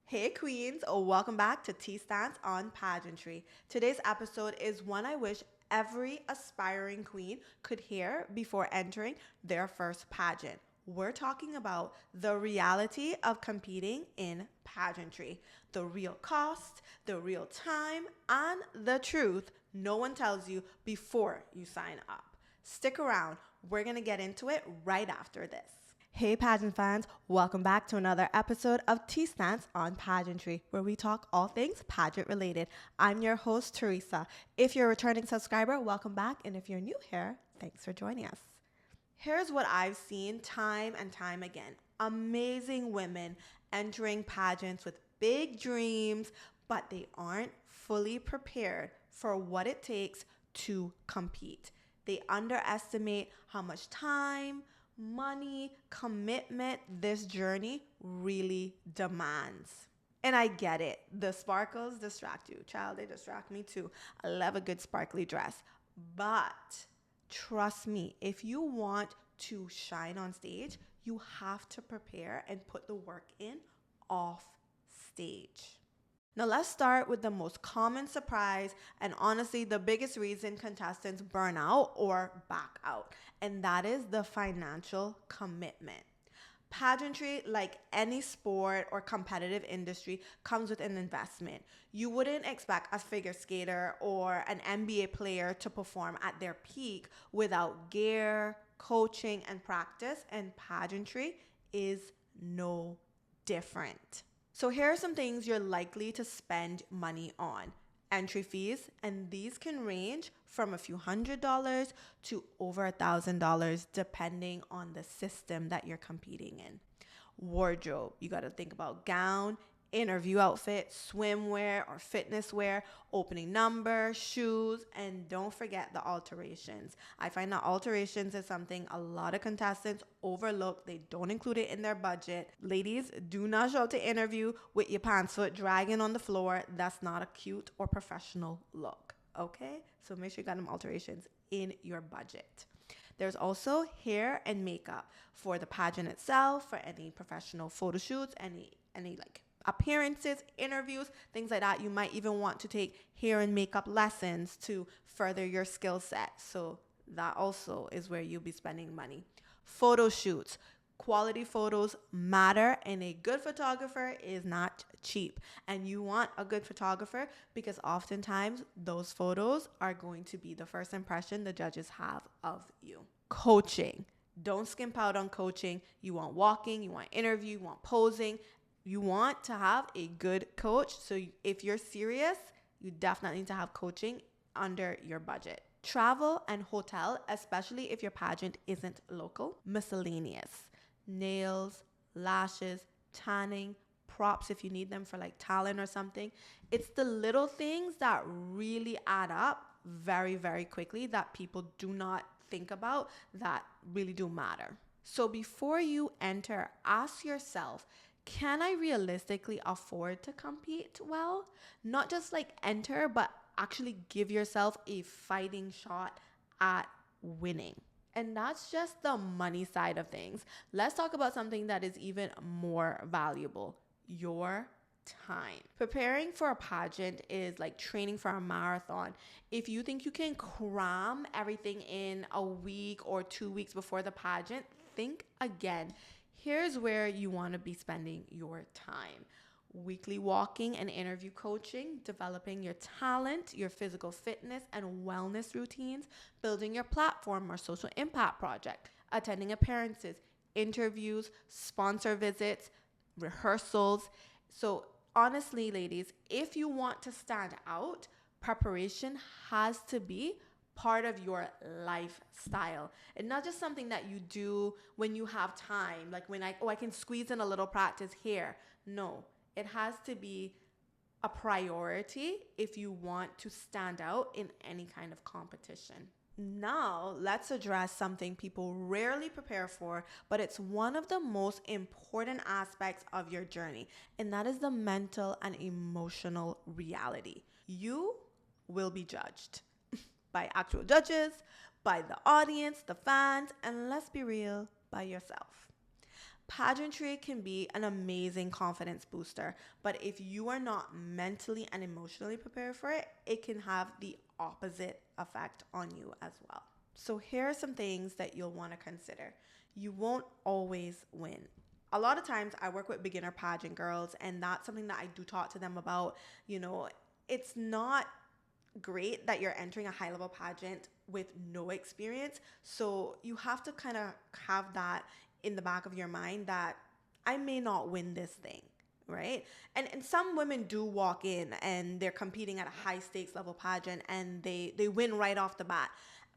Hey Queens, welcome back to Tea Stance on Pageantry. Today's episode is one I wish every aspiring queen could hear before entering their first pageant. We're talking about the reality of competing in pageantry, the real cost, the real time, and the truth no one tells you before you sign up. Stick around, we're gonna get into it right after this. Hey pageant fans, welcome back to another episode of Tea Stance on Pageantry, where we talk all things pageant related. I'm your host, Teresa. If you're a returning subscriber, welcome back. And if you're new here, thanks for joining us. Here's what I've seen time and time again. Amazing women entering pageants with big dreams, but they aren't fully prepared for what it takes to compete. They underestimate how much time, money, commitment this journey really demands. And I get it. The sparkles distract you. Child, they distract me too. I love a good sparkly dress. But trust me, if you want to shine on stage, you have to prepare and put the work in off stage. Now let's start with the most common surprise and honestly the biggest reason contestants burn out or back out, and that is the financial commitment. Pageantry, like any sport or competitive industry, comes with an investment. You wouldn't expect a figure skater or an NBA player to perform at their peak without gear, coaching, and practice, and pageantry is no different. So here are some things you're likely to spend money on. Entry fees, and these can range from a few $100s to over $1,000 depending on the system that you're competing in. Wardrobe, you got to think about gown, interview outfit, swimwear or fitness wear, opening number, shoes, and don't forget the alterations. I find that alterations is something a lot of contestants overlook. They don't include it in their budget. Ladies, do not show up to interview with your pants foot dragging on the floor. That's not a cute or professional look, okay? So make sure you got them alterations in your budget. There's also hair and makeup for the pageant itself, for any professional photo shoots, any like appearances, interviews, things like that. You might even want to take hair and makeup lessons to further your skill set. So that also is where you'll be spending money. Photo shoots. Quality photos matter, and a good photographer is not cheap. And you want a good photographer because oftentimes those photos are going to be the first impression the judges have of you. Coaching. Don't skimp out on coaching. You want walking, you want interview, you want posing. You want to have a good coach. So if you're serious, you definitely need to have coaching under your budget. Travel and hotel, especially if your pageant isn't local. Miscellaneous. Nails, lashes, tanning, props if you need them for like talent or something. It's the little things that really add up very, very quickly that people do not think about that really do matter. So before you enter, ask yourself, can I realistically afford to compete well? Not just like enter, but actually give yourself a fighting shot at winning. And that's just the money side of things. Let's talk about something that is even more valuable, your time. Preparing for a pageant is like training for a marathon. If you think you can cram everything in a week or 2 weeks before the pageant, think again. Here's where you want to be spending your time. Weekly walking and interview coaching, developing your talent, your physical fitness and wellness routines, building your platform or social impact project, attending appearances, interviews, sponsor visits, rehearsals. So honestly, ladies, if you want to stand out, preparation has to be part of your lifestyle and not just something that you do when you have time. Like when I can squeeze in a little practice here. No, it has to be a priority if you want to stand out in any kind of competition. Now, let's address something people rarely prepare for, but it's one of the most important aspects of your journey, and that is the mental and emotional reality. You will be judged by actual judges, by the audience, the fans, and let's be real, by yourself. Pageantry can be an amazing confidence booster, but if you are not mentally and emotionally prepared for it, it can have the opposite effect on you as well. So here are some things that you'll want to consider. You won't always win. A lot of times I work with beginner pageant girls, and that's something that I do talk to them about. It's not great that you're entering a high level pageant with no experience. So you have to kind of have that in the back of your mind that I may not win this thing, right? And some women do walk in and they're competing at a high stakes level pageant and they win right off the bat.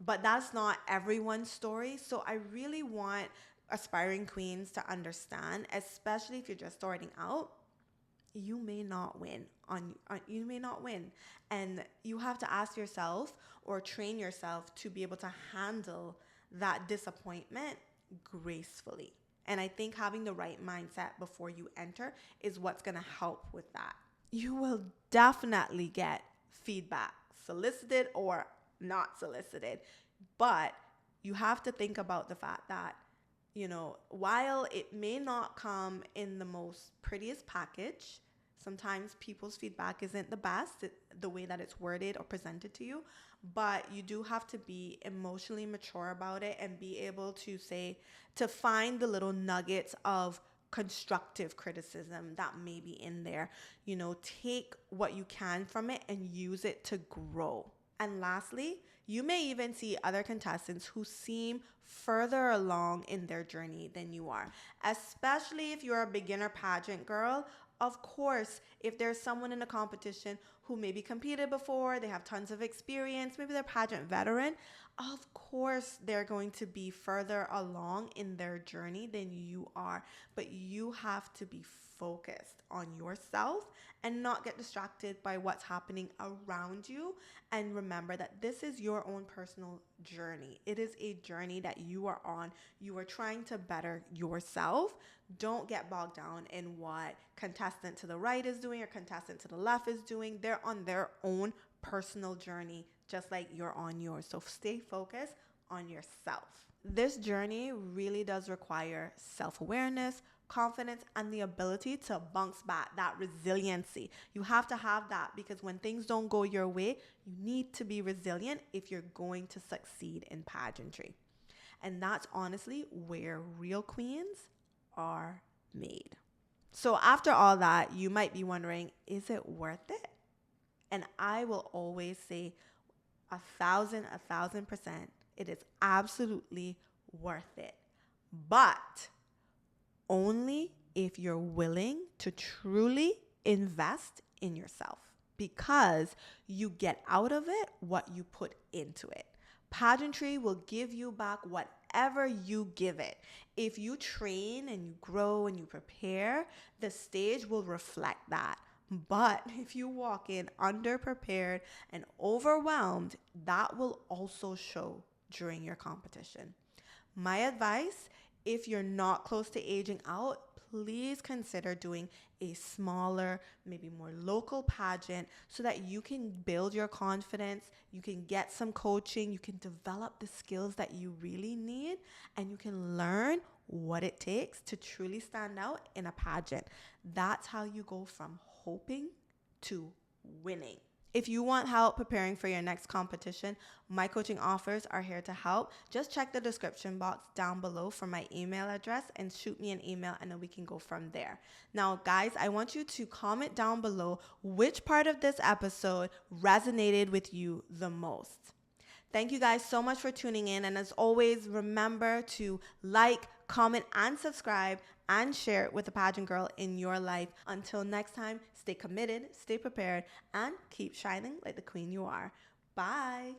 But that's not everyone's story. So I really want aspiring queens to understand, especially if you're just starting out, you may not win you may not win, and you have to ask yourself or train yourself to be able to handle that disappointment gracefully. And I think having the right mindset before you enter is what's going to help with that. You will definitely get feedback, solicited or not solicited, but you have to think about the fact that while it may not come in the most prettiest package, sometimes people's feedback isn't the best, the way that it's worded or presented to you, but you do have to be emotionally mature about it and be able to find the little nuggets of constructive criticism that may be in there. Take what you can from it and use it to grow. And lastly, you may even see other contestants who seem further along in their journey than you are, especially if you're a beginner pageant girl. Of course, if there's someone in a competition who maybe competed before, they have tons of experience, maybe they're pageant veteran, of course they're going to be further along in their journey than you are. But you have to be focused on yourself and not get distracted by what's happening around you. And remember that this is your own personal journey. It is a journey that you are on. You are trying to better yourself. Don't get bogged down in what contestant to the right is doing or contestant to the left is doing. They're on their own personal journey, just like you're on yours. So stay focused on yourself. This journey really does require self-awareness, confidence, and the ability to bounce back, that resiliency. You have to have that, because when things don't go your way, you need to be resilient if you're going to succeed in pageantry. And that's honestly where real queens are made. So after all that, you might be wondering, is it worth it? And I will always say 1,000%, it is absolutely worth it. But only if you're willing to truly invest in yourself, because you get out of it what you put into it. Pageantry will give you back whatever you give it. If you train and you grow and you prepare, the stage will reflect that. But if you walk in underprepared and overwhelmed, that will also show during your competition. My advice, if you're not close to aging out, please consider doing a smaller, maybe more local pageant so that you can build your confidence, you can get some coaching, you can develop the skills that you really need, and you can learn what it takes to truly stand out in a pageant. That's how you go from hoping to winning. If you want help preparing for your next competition, my coaching offers are here to help. Just check the description box down below for my email address and shoot me an email, and then we can go from there. Now, guys, I want you to comment down below which part of this episode resonated with you the most. Thank you guys so much for tuning in. And as always, remember to like, comment, and subscribe and share it with a pageant girl in your life. Until next time, stay committed, stay prepared, and keep shining like the queen you are. Bye.